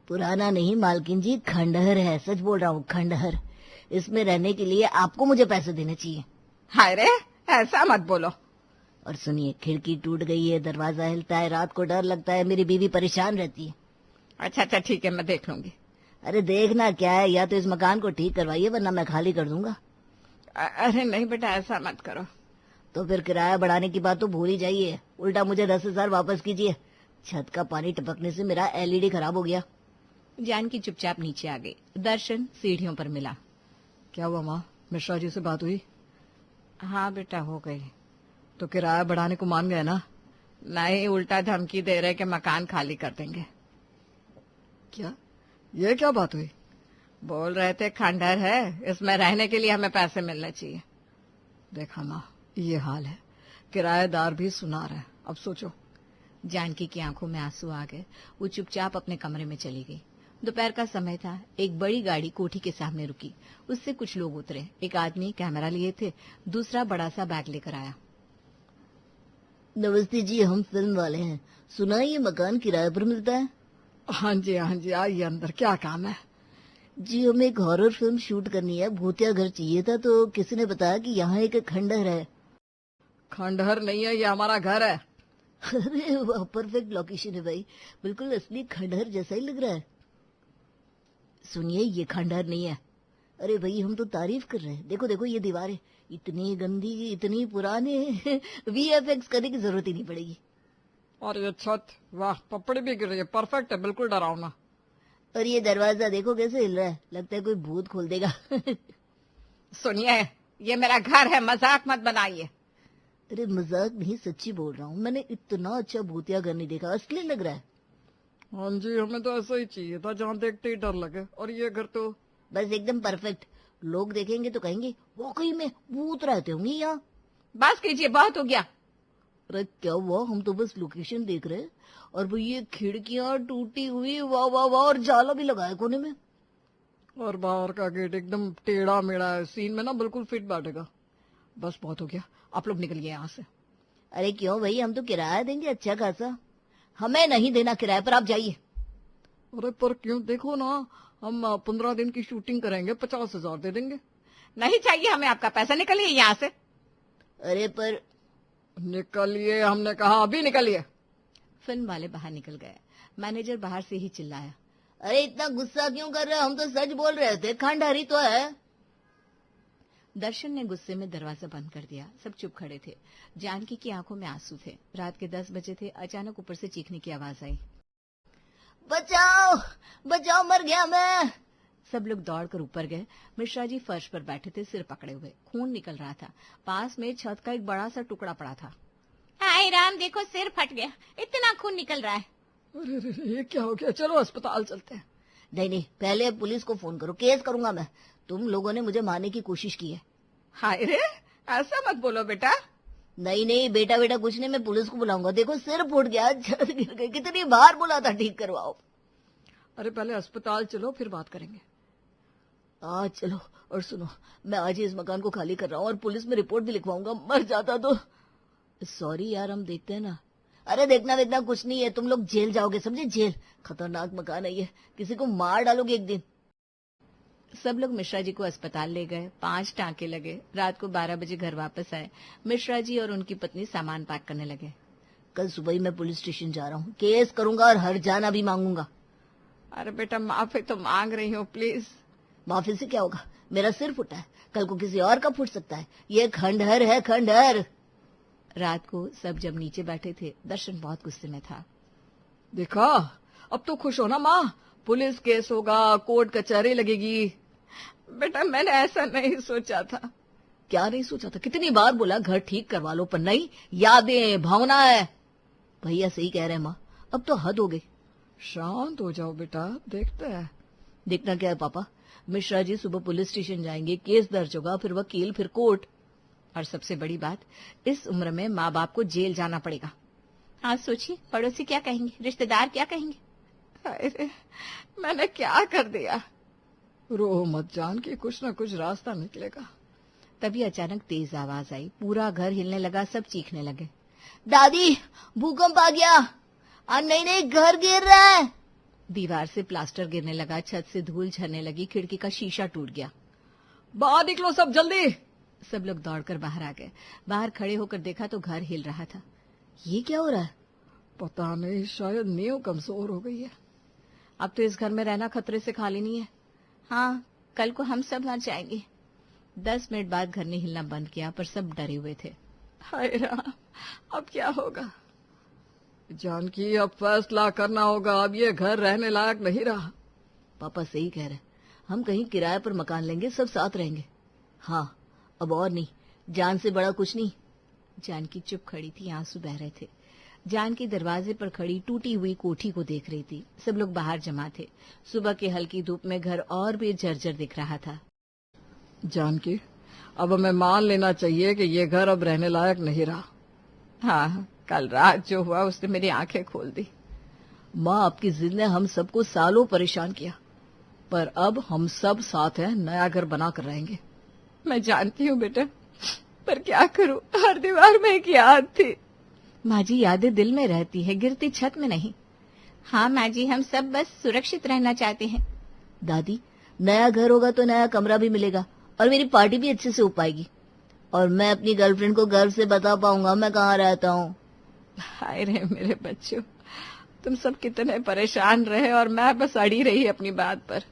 [SPEAKER 4] पुराना नहीं मालकिन जी, खंडहर है, सच बोल रहा हूँ, खंडहर। इसमें रहने के लिए आपको मुझे पैसे देने चाहिए।
[SPEAKER 1] हाय रे, ऐसा मत बोलो।
[SPEAKER 4] और सुनिए, खिड़की टूट गई है, दरवाजा हिलता है, रात को डर लगता है, मेरी बीवी परेशान रहती है।
[SPEAKER 1] अच्छा ठीक है, मैं देख लूंगी।
[SPEAKER 4] अरे देखना क्या है, या तो इस मकान को ठीक करवाइए, वरना मैं खाली कर दूंगा।
[SPEAKER 1] अरे नहीं बेटा, ऐसा मत करो।
[SPEAKER 4] तो फिर किराया बढ़ाने की बात तो भूल ही जाइए, उल्टा मुझे 10,000 वापस कीजिए। छत का पानी टपकने से मेरा एलईडी खराब हो गया।
[SPEAKER 3] जानकी चुपचाप नीचे आ गई। दर्शन सीढ़ियों पर मिला।
[SPEAKER 1] क्या हुआ माँ, मिश्रा जी से बात हुई?
[SPEAKER 3] हाँ बेटा, हो गई।
[SPEAKER 1] तो किराया बढ़ाने को मान गए ना?
[SPEAKER 3] नहीं, उल्टा धमकी दे रहे कि मकान खाली कर देंगे।
[SPEAKER 1] क्या? ये क्या बात हुई?
[SPEAKER 3] बोल रहे थे खंडहर है, इसमें रहने के लिए हमें पैसे मिलने चाहिए।
[SPEAKER 1] देखा माँ, ये हाल है, किराएदार भी सुना रहे, अब सोचो।
[SPEAKER 3] जानकी की आंखों में आंसू आ गए। वो चुपचाप अपने कमरे में चली गई। दोपहर का समय था। एक बड़ी गाड़ी कोठी के सामने रुकी। उससे कुछ लोग उतरे। एक आदमी कैमरा लिए थे, दूसरा बड़ा सा बैग लेकर आया।
[SPEAKER 4] नमस्ते जी, हम फिल्म वाले हैं, सुना है ये मकान किराए पर मिलता है?
[SPEAKER 1] हाँ जी आइए अंदर, क्या काम है?
[SPEAKER 4] जी, हमें एक हॉरर फिल्म शूट करनी है, भूतिया घर चाहिए था, तो किसी ने बताया कि यहाँ एक खंडहर है।
[SPEAKER 1] खंडहर नहीं है, ये हमारा घर है।
[SPEAKER 4] अरे वाह, परफेक्ट लोकेशन है भाई, बिल्कुल असली खंडहर जैसा ही लग रहा है। सुनिए, ये खंडहर नहीं है। अरे भाई, हम तो तारीफ कर रहे हैं। देखो देखो, ये दीवारें इतनी गंदी, इतनी पुरानी VFX करने की जरूरत ही नहीं पड़ेगी।
[SPEAKER 1] और ये छत, वाह, पपड़ी भी गिर रही है, परफेक्ट है, बिल्कुल डरावना।
[SPEAKER 4] और ये दरवाजा देखो कैसे हिल रहा है, लगता है कोई भूत खोल देगा।
[SPEAKER 1] सुनिए, ये मेरा घर है, मजाक मत बनाइए।
[SPEAKER 4] अरे मजाक नहीं, सच्ची बोल रहा हूँ, मैंने इतना अच्छा भूतिया घर नहीं देखा, असली लग रहा है।
[SPEAKER 1] हाँ जी, हमें तो ऐसा ही चाहिए था, जहाँ देखते ही डर लगे। और ये घर तो
[SPEAKER 4] बस एकदम परफेक्ट। लोग देखेंगे तो कहेंगे वाकई में भूत रहते होंगे यहाँ।
[SPEAKER 3] बस कीजिए, बहुत हो गया।
[SPEAKER 4] अरे क्या हुआ, हम तो बस लोकेशन देख रहे हैं। और वो ये खिड़कियां टूटी हुई, वाह वाह वाह, और जाला भी लगाया कोने में।
[SPEAKER 1] और बाहर का गेट एकदम टेढ़ा मेढ़ा है, सीन में ना बिल्कुल फिट बैठेगा। बस बहुत हो गया, आप लोग निकलिए यहाँ से।
[SPEAKER 4] अरे क्यों भाई, हम तो किराया देंगे अच्छा खासा। हमें नहीं देना किराया पर, आप जाइए।
[SPEAKER 1] अरे पर क्यों, देखो ना, हम 15 दिन की शूटिंग करेंगे, 50,000 दे देंगे।
[SPEAKER 3] नहीं चाहिए हमें आपका पैसा, निकलिए यहाँ से।
[SPEAKER 4] अरे पर
[SPEAKER 1] निकलिए, हमने कहा अभी निकलिए।
[SPEAKER 3] फिल्म वाले बाहर निकल गए। मैनेजर बाहर से ही चिल्लाया,
[SPEAKER 4] अरे इतना गुस्सा क्यों कर रहे हो, हम तो सच बोल रहे थे, खंडहरी तो है।
[SPEAKER 3] दर्शन ने गुस्से में दरवाजा बंद कर दिया। सब चुप खड़े थे। जानकी की आंखों में आंसू थे। रात के 10 बजे थे। अचानक ऊपर से चीखने की आवाज आई,
[SPEAKER 4] बचाओ बचाओ, मर गया मैं।
[SPEAKER 3] सब लोग दौड़कर ऊपर गए। मिश्रा जी फर्श पर बैठे थे, सिर पकड़े हुए। खून निकल रहा था। पास में छत का एक बड़ा सा टुकड़ा पड़ा था। हाय राम, देखो सिर फट गया, इतना खून निकल रहा है।
[SPEAKER 1] अरे अरे, ये क्या हो गया, चलो अस्पताल चलते हैं।
[SPEAKER 4] नहीं नहीं, पहले पुलिस को फोन करो, केस करूंगा मैं। तुम लोगों ने मुझे मारने की कोशिश की है।
[SPEAKER 3] हाय रे, ऐसा मत बोलो बेटा।
[SPEAKER 4] नहीं नहीं बेटा बेटा कुछ नहीं, मैं पुलिस को बुलाऊंगा। देखो सिर फूट गया, छत गिर गई, कितनी बार बोला था ठीक करवाओ।
[SPEAKER 1] अरे पहले अस्पताल चलो, फिर बात करेंगे।
[SPEAKER 4] आज चलो। और सुनो, मैं आज ही इस मकान को खाली कर रहा हूँ और पुलिस में रिपोर्ट भी लिखवाऊंगा। मर जाता तो सॉरी यार, हम देखते हैं ना। अरे देखना देखना कुछ नहीं है, तुम लोग जेल जाओगे, समझे, जेल। खतरनाक मकान है ये, किसी को मार डालोगे एक दिन।
[SPEAKER 3] सब लोग मिश्रा जी को अस्पताल ले गए। 5 टांके लगे। रात को 12 बजे घर वापस आए। मिश्रा जी और उनकी पत्नी सामान पैक करने लगे।
[SPEAKER 4] कल सुबह ही मैं पुलिस स्टेशन जा रहा हूँ, केस करूंगा और हर्जाना भी मांगूंगा।
[SPEAKER 3] अरे बेटा, माफी तो मांग रही हूँ, प्लीज।
[SPEAKER 4] माफी से क्या होगा, मेरा सिर फुटा है, कल को किसी और का फुट सकता है। ये खंडहर है, खंडहर।
[SPEAKER 3] रात को सब जब नीचे बैठे थे, दर्शन बहुत गुस्से में था।
[SPEAKER 1] देखा, अब तो खुश हो ना माँ, पुलिस केस होगा, कोर्ट कचहरी लगेगी।
[SPEAKER 3] बेटा मैंने ऐसा नहीं सोचा था।
[SPEAKER 4] क्या नहीं सोचा था, कितनी बार बोला घर ठीक करवा लो, पर नहीं, यादें, भावना है। भैया सही कह रहे हैं माँ, अब तो हद हो गई।
[SPEAKER 1] शांत हो जाओ बेटा, देखते हैं।
[SPEAKER 4] देखना क्या है पापा, मिश्रा जी सुबह पुलिस स्टेशन जाएंगे, केस दर्ज होगा, फिर वकील, फिर कोर्ट।
[SPEAKER 3] और सबसे बड़ी बात, इस उम्र में माँ बाप को जेल जाना पड़ेगा। हाँ सोचिए, पड़ोसी क्या कहेंगे, रिश्तेदार क्या कहेंगे। अरे मैंने क्या कर दिया।
[SPEAKER 1] रो मत जानकी, कुछ न कुछ रास्ता निकलेगा।
[SPEAKER 3] तभी अचानक तेज आवाज आई। पूरा घर हिलने लगा। सब चीखने लगे,
[SPEAKER 4] दादी भूकंप आ गया। नहीं नहीं, घर गिर रहा है।
[SPEAKER 3] दीवार से प्लास्टर गिरने लगा। छत से धूल झरने लगी। खिड़की का शीशा टूट गया।
[SPEAKER 1] बाहर निकलो सब जल्दी।
[SPEAKER 3] सब लोग दौड़कर बाहर आ गए। बाहर खड़े होकर देखा तो घर हिल रहा था।
[SPEAKER 4] ये क्या हो रहा है?
[SPEAKER 1] पता नहीं, शायद नींव कमजोर हो गई है।
[SPEAKER 3] अब तो इस घर में रहना खतरे से खाली नहीं है। हाँ, कल को हम सब मर जाएंगे। 10 मिनट बाद घर ने हिलना बंद किया, पर सब डरे हुए थे।
[SPEAKER 1] हाय राम, अब क्या होगा। जानकी, अब फैसला करना होगा, अब ये घर रहने लायक नहीं रहा।
[SPEAKER 4] पापा सही कह रहे हैं, हम कहीं किराए पर मकान लेंगे, सब साथ रहेंगे। हाँ, अब और नहीं, जान से बड़ा कुछ नहीं।
[SPEAKER 3] जानकी चुप खड़ी थी, आंसू बह रहे थे। जानकी दरवाजे पर खड़ी टूटी हुई कोठी को देख रही थी। सब लोग बाहर जमा थे। सुबह की हल्की धूप में घर और भी जर्जर दिख रहा था।
[SPEAKER 1] जानकी, अब हमें मान लेना चाहिए कि ये घर अब रहने लायक नहीं रहा।
[SPEAKER 3] हाँ, कल रात जो हुआ उसने मेरी आंखें खोल दी।
[SPEAKER 4] माँ, आपकी जिद ने हम सबको सालों परेशान किया, पर अब हम सब साथ हैं, नया घर बना कर रहेंगे।
[SPEAKER 3] मैं जानती हूँ बेटा, पर क्या करूँ, हर दीवार में एक याद थी। माँ जी, यादें दिल में रहती है, गिरती छत में नहीं। हाँ माँ जी, हम सब बस सुरक्षित रहना चाहते हैं।
[SPEAKER 4] दादी, नया घर होगा तो नया कमरा भी मिलेगा और मेरी पार्टी भी अच्छे से हो पाएगी, और मैं अपनी गर्लफ्रेंड को गर्व से बता पाऊंगा मैं कहाँ रहता हूँ।
[SPEAKER 3] हाय रे मेरे बच्चों, तुम सब कितने परेशान रहे और मैं बस अड़ी रही अपनी बात पर।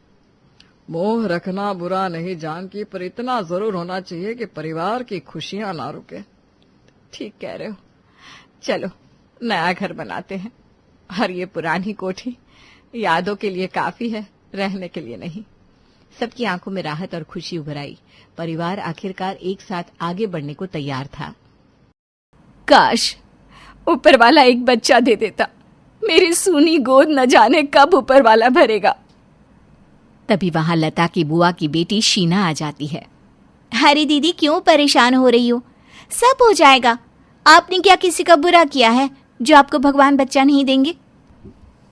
[SPEAKER 1] मोह रखना बुरा नहीं जानकी, पर इतना जरूर होना चाहिए कि परिवार की खुशियां ना रुके।
[SPEAKER 3] ठीक कह रहे हो, चलो नया घर बनाते हैं। और ये पुरानी कोठी यादों के लिए काफी है, रहने के लिए नहीं। सबकी आंखों में राहत और खुशी उभर आई। परिवार आखिरकार एक साथ आगे बढ़ने को तैयार था। काश ऊपर वाला एक बच्चा दे देता, मेरी सूनी गोद न जाने कब ऊपर वाला भरेगा। तभी वहां लता की बुआ की बेटी शीना आ जाती है।
[SPEAKER 2] अरे दीदी, क्यों परेशान हो रही हो, सब हो जाएगा। आपने क्या किसी का बुरा किया है जो आपको भगवान बच्चा नहीं देंगे।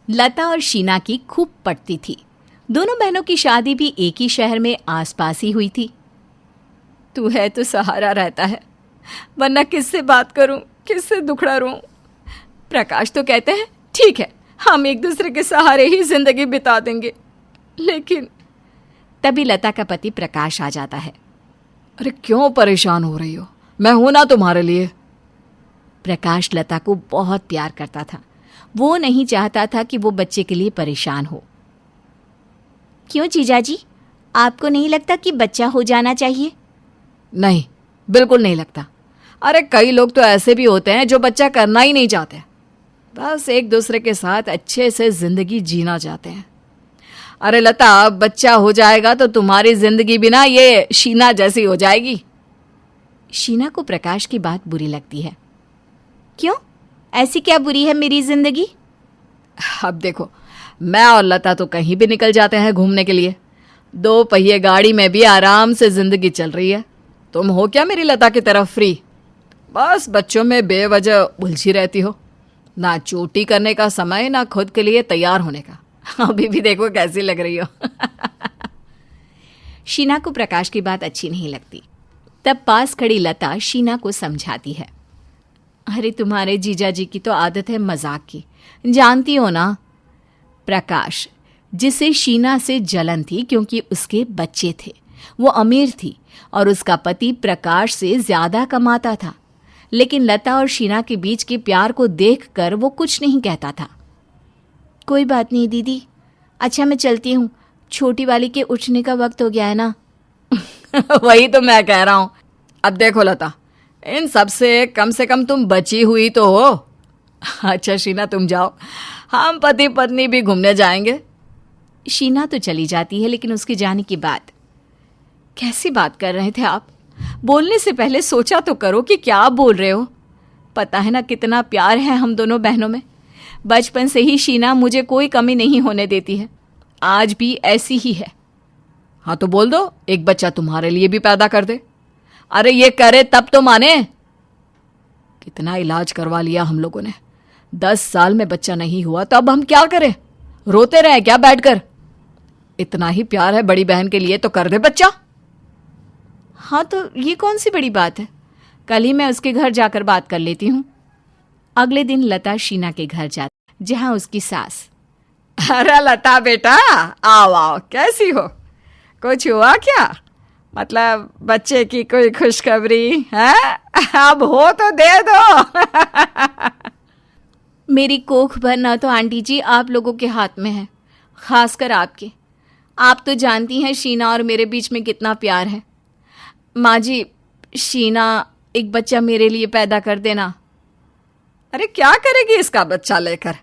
[SPEAKER 3] लता और शीना की खूब पटती थी। दोनों बहनों की शादी भी एक ही शहर में आसपास ही हुई थी। तू है तो सहारा रहता है, वरना किससे बात करूं, किससे दुखड़ा रोऊं। प्रकाश तो कहते हैं ठीक है, हम एक दूसरे के सहारे ही जिंदगी बिता देंगे, लेकिन तभी लता का पति प्रकाश आ जाता है।
[SPEAKER 1] अरे क्यों परेशान हो रही हो, मैं हूं ना तुम्हारे लिए।
[SPEAKER 3] प्रकाश लता को बहुत प्यार करता था, वो नहीं चाहता था कि वो बच्चे के लिए परेशान हो। क्यों जीजाजी, आपको नहीं लगता कि बच्चा हो जाना चाहिए?
[SPEAKER 1] नहीं, बिल्कुल नहीं लगता। अरे कई लोग तो ऐसे भी होते हैं जो बच्चा करना ही नहीं चाहते, बस एक दूसरे के साथ अच्छे से जिंदगी जीना चाहते हैं। अरे लता, बच्चा हो जाएगा तो तुम्हारी जिंदगी भी ना ये शीना जैसी हो जाएगी।
[SPEAKER 3] शीना को प्रकाश की बात बुरी लगती है। क्यों, ऐसी क्या बुरी है मेरी जिंदगी?
[SPEAKER 1] अब देखो, मैं और लता तो कहीं भी निकल जाते हैं घूमने के लिए, 2 पहिए गाड़ी में भी आराम से जिंदगी चल रही है। तुम हो क्या मेरी लता की तरफ फ्री? बस बच्चों में बेवजह उलझी रहती हो, ना चोटी करने का समय, ना खुद के लिए तैयार होने का। अभी भी देखो कैसी लग रही हो।
[SPEAKER 3] शीना को प्रकाश की बात अच्छी नहीं लगती। तब पास खड़ी लता शीना को समझाती है। अरे तुम्हारे जीजाजी की तो आदत है मजाक की, जानती हो ना। प्रकाश, जिसे शीना से जलन थी क्योंकि उसके बच्चे थे, वो अमीर थी और उसका पति प्रकाश से ज्यादा कमाता था, लेकिन लता और शीना के बीच के प्यार को देखकर वो कुछ नहीं कहता था। कोई बात नहीं दीदी, अच्छा मैं चलती हूँ, छोटी वाली के उठने का वक्त हो गया है ना।
[SPEAKER 1] वही तो मैं कह रहा हूँ। अब देखो लता, इन सब से कम तुम बची हुई तो हो। अच्छा शीना, तुम जाओ, हम पति पत्नी भी घूमने जाएंगे।
[SPEAKER 3] शीना तो चली जाती है, लेकिन उसके जाने के बाद कैसी बात कर रहे थे आप? बोलने से पहले सोचा तो करो कि क्या बोल रहे हो। पता है ना कितना प्यार है हम दोनों बहनों में। बचपन से ही शीना मुझे कोई कमी नहीं होने देती है, आज भी ऐसी ही है।
[SPEAKER 1] हाँ तो बोल दो, एक बच्चा तुम्हारे लिए भी पैदा कर दे। अरे ये करे तब तो माने। कितना इलाज करवा लिया हम लोगों ने, 10 साल में बच्चा नहीं हुआ तो अब हम क्या करें? रोते रहे क्या बैठकर? इतना ही प्यार है बड़ी बहन के लिए तो कर दे बच्चा।
[SPEAKER 3] हाँ तो ये कौन सी बड़ी बात है, कल ही मैं उसके घर जाकर बात कर लेती हूँ। अगले दिन लता शीना के घर जाती, जहाँ उसकी सास।
[SPEAKER 1] अरे लता बेटा, आओ आओ, कैसी हो? कुछ हुआ क्या? मतलब बच्चे की कोई खुशखबरी है? अब हो तो दे दो।
[SPEAKER 3] मेरी कोख भरना तो आंटी जी आप लोगों के हाथ में है, खासकर आपके। आप तो जानती हैं शीना और मेरे बीच में कितना प्यार है। माँ जी, शीना एक बच्चा मेरे लिए पैदा कर देना।
[SPEAKER 1] अरे क्या करेगी इसका बच्चा लेकर?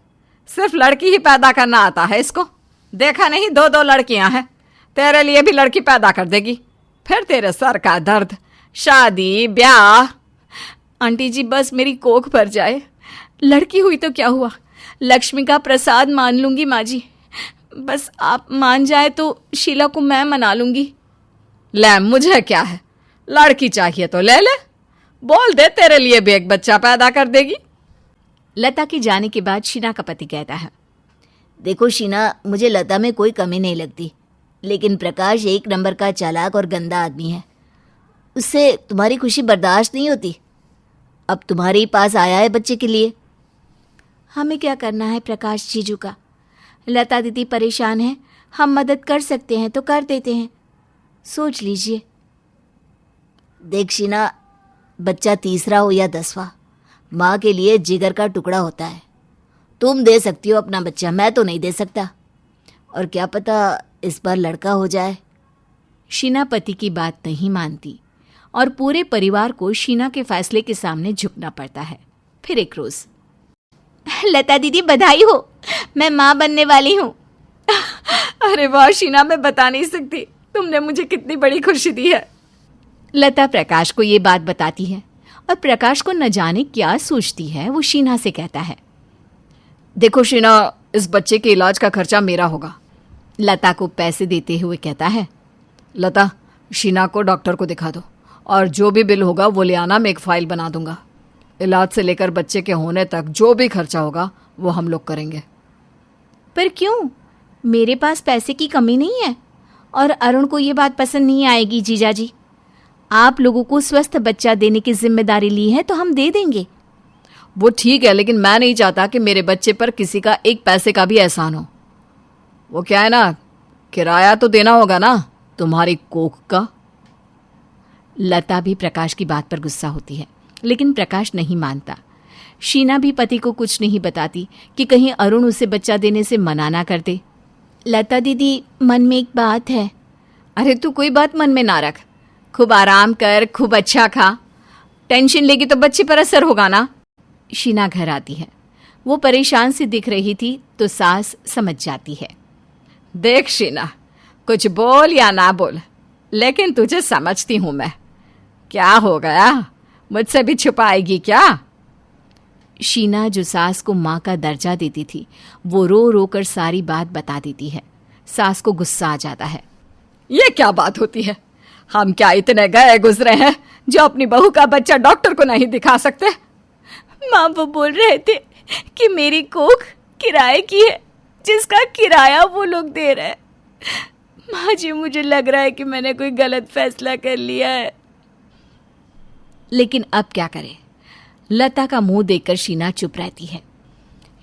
[SPEAKER 1] सिर्फ लड़की ही पैदा करना आता है इसको? देखा नहीं 2-2 लड़कियां हैं, तेरे लिए भी लड़की पैदा कर देगी। फिर तेरे सर का दर्द, शादी ब्याह।
[SPEAKER 3] आंटी जी बस मेरी कोख भर जाए, लड़की हुई तो क्या हुआ, लक्ष्मी का प्रसाद मान लूंगी माँ जी। बस आप मान जाए तो शीला को मैं मना लूंगी।
[SPEAKER 1] ले, मुझे क्या है, लड़की चाहिए तो ले ले, बोल दे तेरे लिए भी एक बच्चा पैदा कर देगी।
[SPEAKER 3] लता के जाने के बाद शीना का पति कहता है,
[SPEAKER 4] देखो शीना, मुझे लता में कोई कमी नहीं लगती, लेकिन प्रकाश 1 नंबर का चालाक और गंदा आदमी है, उससे तुम्हारी खुशी बर्दाश्त नहीं होती। अब तुम्हारे पास आया है बच्चे के लिए।
[SPEAKER 3] हमें क्या करना है प्रकाश जीजू का? लता दीदी परेशान है, हम मदद कर सकते हैं तो कर देते हैं, सोच लीजिए।
[SPEAKER 4] देख शीना, बच्चा 3रा हो या 10वां, माँ के लिए जिगर का टुकड़ा होता है। तुम दे सकती हो अपना बच्चा, मैं तो नहीं दे सकता। और क्या पता इस बार लड़का हो जाए।
[SPEAKER 3] शीना पति की बात नहीं मानती और पूरे परिवार को शीना के फैसले के सामने झुकना पड़ता है। फिर एक रोज, लता दीदी बधाई हो, मैं माँ बनने वाली हूँ।
[SPEAKER 1] अरे वाह शीना, मैं बता नहीं सकती तुमने मुझे कितनी बड़ी खुशी दी है।
[SPEAKER 3] लता प्रकाश को ये बात बताती है और प्रकाश को न जाने क्या सोचती है। वो शीना से कहता है,
[SPEAKER 1] देखो शीना, इस बच्चे के इलाज का खर्चा मेरा होगा।
[SPEAKER 3] लता को पैसे देते हुए कहता है,
[SPEAKER 1] लता, शीना को डॉक्टर को दिखा दो और जो भी बिल होगा वो ले आना, मैं एक फाइल बना दूंगा। इलाज से लेकर बच्चे के होने तक जो भी खर्चा होगा वो हम लोग करेंगे।
[SPEAKER 3] पर क्यों? मेरे पास पैसे की कमी नहीं है और अरुण को ये बात पसंद नहीं आएगी जीजाजी। आप लोगों को स्वस्थ बच्चा देने की जिम्मेदारी ली है तो हम दे देंगे।
[SPEAKER 1] वो ठीक है, लेकिन मैं नहीं चाहता कि मेरे बच्चे पर किसी का एक पैसे का भी एहसान हो। वो क्या है ना, किराया तो देना होगा ना तुम्हारी कोख का।
[SPEAKER 3] लता भी प्रकाश की बात पर गुस्सा होती है, लेकिन प्रकाश नहीं मानता। शीना भी पति को कुछ नहीं बताती कि कहीं अरुण उसे बच्चा देने से मना ना कर दे। लता दीदी, मन में एक बात है।
[SPEAKER 1] अरे तू कोई बात मन में ना रख, खूब आराम कर, खूब अच्छा खा। टेंशन लेगी तो बच्चे पर असर होगा ना।
[SPEAKER 3] शीना घर आती है। वो परेशान सी दिख रही थी तो सास समझ जाती है।
[SPEAKER 1] देख शीना, कुछ बोल या ना बोल, लेकिन तुझे समझती हूं मैं। क्या हो गया, मुझसे भी छुपाएगी क्या?
[SPEAKER 3] शीना जो सास को माँ का दर्जा देती थी, वो रो रो कर सारी बात बता देती है। सास को गुस्सा आ जाता है।
[SPEAKER 1] ये क्या बात होती है? हम क्या इतने गए गुजरे हैं जो अपनी बहू का बच्चा डॉक्टर को नहीं दिखा सकते?
[SPEAKER 3] माँ वो बोल रहे थे कि मेरी कोख किराए की है, जिसका किराया वो लोग दे रहे हैं। माँ जी, मुझे लग रहा है कि मैंने कोई गलत फैसला कर लिया है। लेकिन अब क्या करे? लता का मुंह देखकर शीना चुप रहती है।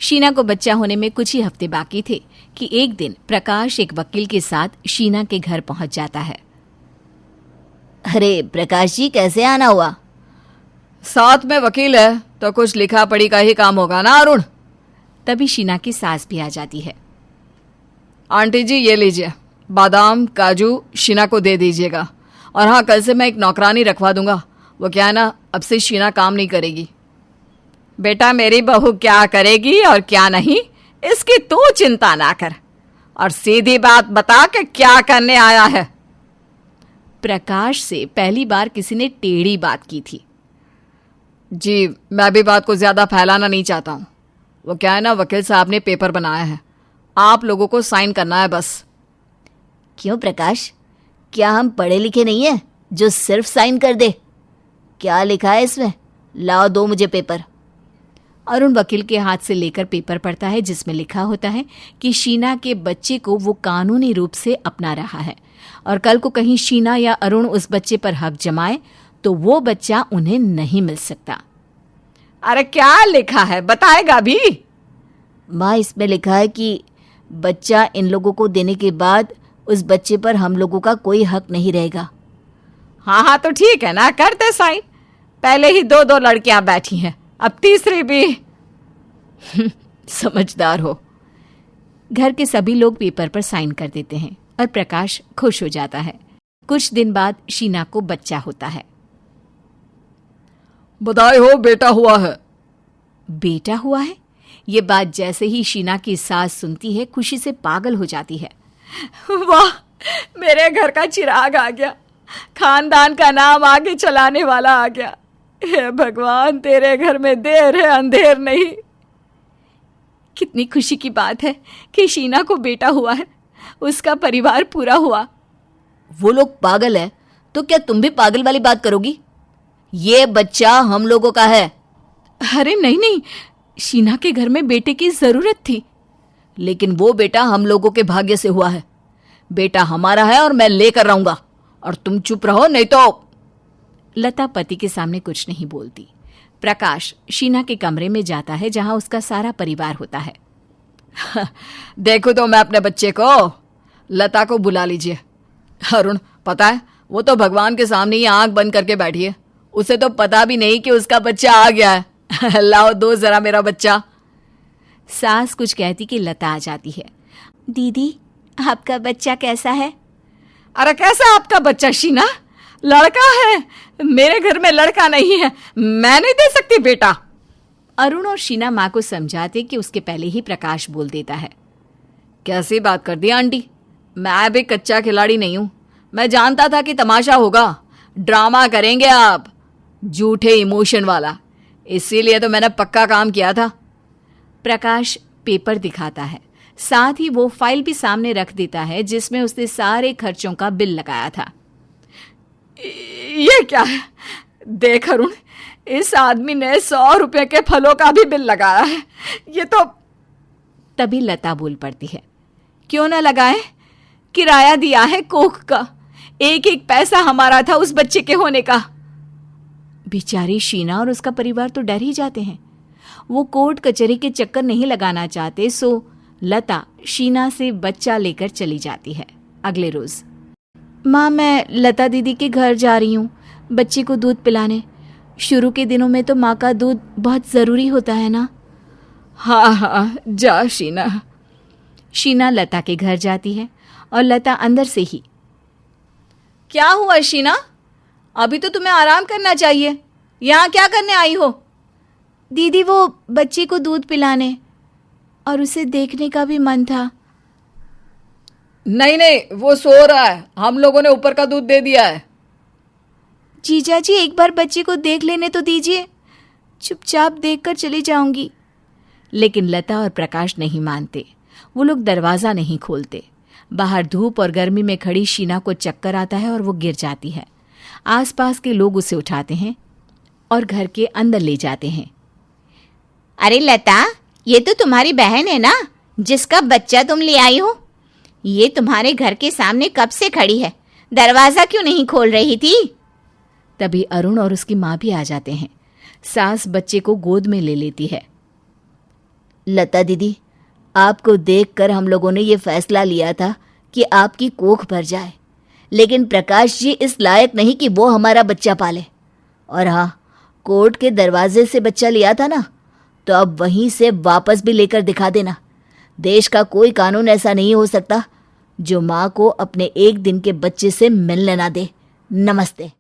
[SPEAKER 3] शीना को बच्चा होने में कुछ ही हफ्ते बाकी थे कि एक दिन प्रकाश एक वकील के साथ शीना के घर पहुंच जाता है।
[SPEAKER 4] अरे प्रकाश जी, कैसे आना हुआ?
[SPEAKER 1] साथ में वकील है तो कुछ लिखा पढ़ी का ही काम होगा ना अरुण।
[SPEAKER 3] तभी शीना की सास भी आ जाती है।
[SPEAKER 1] आंटी जी ये लीजिए, बादाम काजू शीना को दे दीजिएगा। और हाँ, कल से मैं एक नौकरानी रखवा दूंगा। वो क्या है ना, अब से शीना काम नहीं करेगी। बेटा, मेरी बहू क्या करेगी और क्या नहीं, इसकी तू चिंता ना कर, और सीधी बात बता के क्या करने आया है।
[SPEAKER 3] प्रकाश से पहली बार किसी ने टेढ़ी बात की थी।
[SPEAKER 1] जी, मैं भी बात को ज्यादा फैलाना नहीं चाहता हूँ। वो क्या है ना, वकील साहब ने पेपर बनाया है, आप लोगों को साइन करना है बस।
[SPEAKER 4] क्यों प्रकाश, क्या हम पढ़े लिखे नहीं है जो सिर्फ साइन कर दे? क्या लिखा है इसमें? लाओ, दो मुझे पेपर।
[SPEAKER 3] अरुण वकील के हाथ से लेकर पेपर पढ़ता है, जिसमें लिखा होता है कि शीना के बच्चे को वो कानूनी रूप से अपना रहा है, और कल को कहीं शीना या अरुण उस बच्चे पर हक जमाए तो वो बच्चा उन्हें नहीं मिल सकता।
[SPEAKER 1] अरे क्या लिखा है, बताएगा भी?
[SPEAKER 4] माँ, इसमें लिखा है कि बच्चा इन लोगों को देने के बाद उस बच्चे पर हम लोगों का कोई हक नहीं रहेगा।
[SPEAKER 1] हाँ हाँ, तो ठीक है ना, करते साइन। पहले ही दो दो लड़कियां बैठी हैं, अब तीसरी भी।
[SPEAKER 3] समझदार हो। घर के सभी लोग पेपर पर साइन कर देते हैं और प्रकाश खुश हो जाता है। कुछ दिन बाद शीना को बच्चा होता है।
[SPEAKER 1] बधाई हो, बेटा हुआ है।
[SPEAKER 3] बेटा हुआ है? ये बात जैसे ही शीना की सास सुनती है, खुशी से पागल हो जाती है।
[SPEAKER 1] वाह, मेरे घर का चिराग आ गया, खानदान का नाम आगे चलाने वाला आ गया। हे भगवान, तेरे घर में देर है अंधेर नहीं।
[SPEAKER 3] कितनी खुशी की बात है कि शीना को बेटा हुआ है, उसका परिवार पूरा हुआ।
[SPEAKER 4] वो लोग पागल है तो क्या तुम भी पागल वाली बात करोगी? ये बच्चा हम लोगों का है।
[SPEAKER 3] अरे नहीं नहीं, शीना के घर में बेटे की जरूरत थी।
[SPEAKER 4] लेकिन वो बेटा हम लोगों के भाग्य से हुआ है। बेटा हमारा है और मैं लेकर रहूंगा, और तुम चुप रहो नहीं तो।
[SPEAKER 3] लता पति के सामने कुछ नहीं बोलती। प्रकाश शीना के कमरे में जाता है, जहां उसका सारा परिवार होता है।
[SPEAKER 1] देखो तो मैं अपने बच्चे को। लता को बुला लीजिए। अरुण, पता है, वो तो भगवान के सामने ही आंख बंद करके बैठी है, उसे तो पता भी नहीं कि उसका बच्चा आ गया है। लाओ, दो जरा मेरा बच्चा।
[SPEAKER 3] सास कुछ कहती कि लता आ जाती है। दीदी, आपका बच्चा कैसा है?
[SPEAKER 1] अरे कैसा आपका बच्चा शीना? लड़का है, मेरे घर में लड़का नहीं है, मैं नहीं दे सकती बेटा।
[SPEAKER 3] अरुण और शीना माँ को समझाते कि उसके पहले ही प्रकाश बोल देता है।
[SPEAKER 1] कैसी बात कर दी आंटी, मैं भी कच्चा खिलाड़ी नहीं हूं। मैं जानता था कि तमाशा होगा, ड्रामा करेंगे आप, झूठे इमोशन वाला, इसीलिए तो मैंने पक्का काम किया था।
[SPEAKER 3] प्रकाश पेपर दिखाता है, साथ ही वो फाइल भी सामने रख देता है जिसमें उसने सारे खर्चों का बिल लगाया था।
[SPEAKER 1] ये क्या है? देख अरुण, इस आदमी ने 100 रुपए के फलों का भी बिल लगाया है। ये तो।
[SPEAKER 3] तभी लता बोल पड़ती है। क्यों ना लगाए, किराया दिया है कोख का, एक एक पैसा हमारा था उस बच्चे के होने का। बेचारी शीना और उसका परिवार तो डर ही जाते हैं। वो कोर्ट कचहरी के चक्कर नहीं लगाना चाहते, सो लता शीना से बच्चा लेकर चली जाती है। अगले रोज, माँ मैं लता दीदी के घर जा रही हूँ बच्ची को दूध पिलाने। शुरू के दिनों में तो माँ का दूध बहुत ज़रूरी होता है ना। हाँ हाँ जा शीना। शीना लता के घर जाती है और लता अंदर से ही, क्या हुआ शीना, अभी तो तुम्हें आराम करना चाहिए, यहाँ क्या करने आई हो? दीदी वो बच्ची को दूध पिलाने और उसे देखने का भी मन था।
[SPEAKER 1] नहीं नहीं, वो सो रहा है, हम लोगों ने ऊपर का दूध दे दिया है।
[SPEAKER 3] जीजा जी एक बार बच्ची को देख लेने तो दीजिए, चुपचाप देखकर चली जाऊंगी। लेकिन लता और प्रकाश नहीं मानते। वो लोग दरवाज़ा नहीं खोलते। बाहर धूप और गर्मी में खड़ी शीना को चक्कर आता है और वो गिर जाती है। आसपास के लोग उसे उठाते हैं और घर के अंदर ले जाते हैं।
[SPEAKER 2] अरे लता, ये तो तुम्हारी बहन है ना जिसका बच्चा तुम ले आई हो? ये तुम्हारे घर के सामने कब से खड़ी है, दरवाजा क्यों नहीं खोल रही थी?
[SPEAKER 3] तभी अरुण और उसकी माँ भी आ जाते हैं। सास बच्चे को गोद में ले लेती है।
[SPEAKER 4] लता दीदी, आपको देखकर हम लोगों ने ये फैसला लिया था कि आपकी कोख भर जाए, लेकिन प्रकाश जी इस लायक नहीं कि वो हमारा बच्चा पाले। और हाँ, कोर्ट के दरवाजे से बच्चा लिया था ना, तो अब वहीं से वापस भी लेकर दिखा देना। देश का कोई कानून ऐसा नहीं हो सकता जो माँ को अपने एक दिन के बच्चे से मिलने ना दे। नमस्ते।